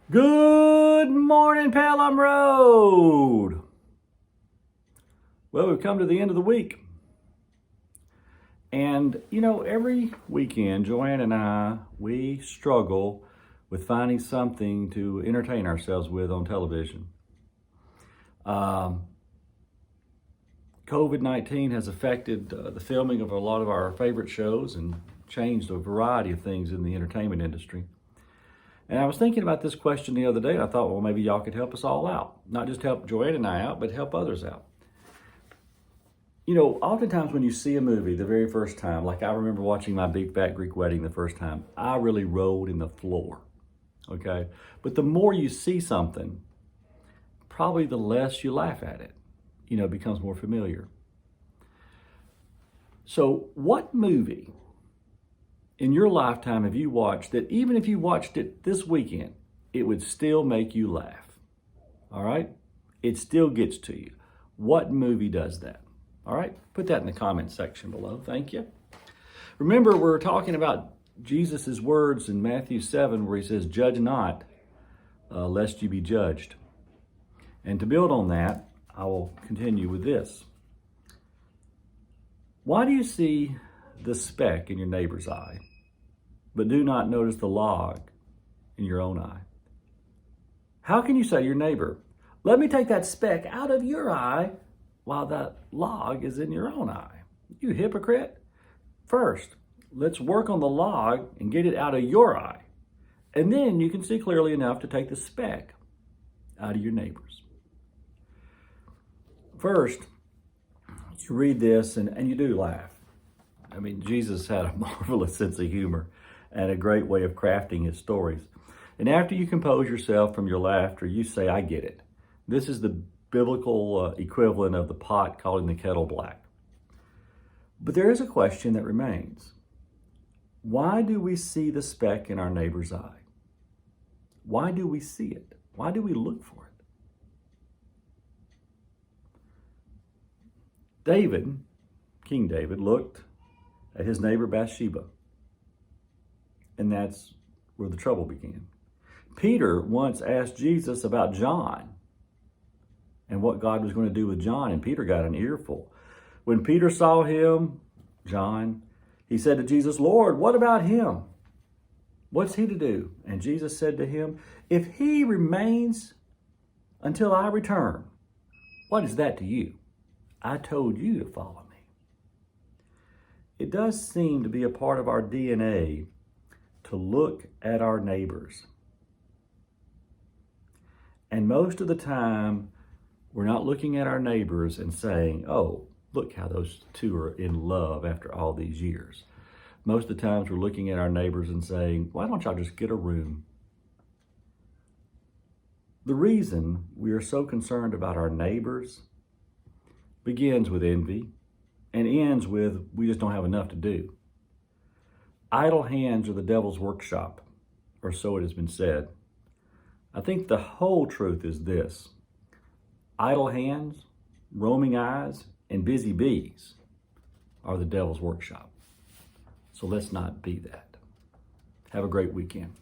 Good morning, Pelham Road. Well, we've come to the end of the week. And, every weekend, Joanne and I, we struggle with finding something to entertain ourselves with on television. COVID-19 has affected the filming of a lot of our favorite shows and changed a variety of things in the entertainment industry. And I was thinking about this question the other day, and I thought, well, maybe y'all could help us all out. Not just help Joanne and I out, but help others out. Oftentimes when you see a movie the very first time, like I remember watching My Big Fat Greek Wedding the first time, I really rolled in the floor, okay? But the more you see something, probably the less you laugh at it. It becomes more familiar. So what movie in your lifetime have you watched that even if you watched it this weekend, it would still make you laugh? All right? It still gets to you. What movie does that? All right? Put that in the comment section below. Thank you. Remember, we're talking about Jesus' words in Matthew 7 where he says, "Judge not, lest you be judged." And to build on that, I will continue with this. Why do you see the speck in your neighbor's eye, but do not notice the log in your own eye? How can you say to your neighbor, "Let me take that speck out of your eye," while that log is in your own eye? You hypocrite. First, let's work on the log and get it out of your eye. And then you can see clearly enough to take the speck out of your neighbor's. First, you read this and you do laugh. I mean, Jesus had a marvelous sense of humor and a great way of crafting his stories. And after you compose yourself from your laughter, you say, "I get it." This is the biblical equivalent of the pot calling the kettle black. But there is a question that remains. Why do we see the speck in our neighbor's eye? Why do we see it? Why do we look for it? King David, looked at his neighbor Bathsheba. And that's where the trouble began. Peter once asked Jesus about John and what God was going to do with John, and Peter got an earful. When Peter saw him, John, he said to Jesus, "Lord, what about him? What's he to do?" And Jesus said to him, "If he remains until I return, what is that to you? I told you to follow me." It does seem to be a part of our DNA to look at our neighbors. And most of the time, we're not looking at our neighbors and saying, "Oh, look how those two are in love after all these years." Most of the times we're looking at our neighbors and saying, "Why don't y'all just get a room?" The reason we are so concerned about our neighbors begins with envy and ends with we just don't have enough to do. Idle hands are the devil's workshop, or so it has been said. I think the whole truth is this: idle hands, roaming eyes, and busy bees are the devil's workshop. So let's not be that. Have a great weekend.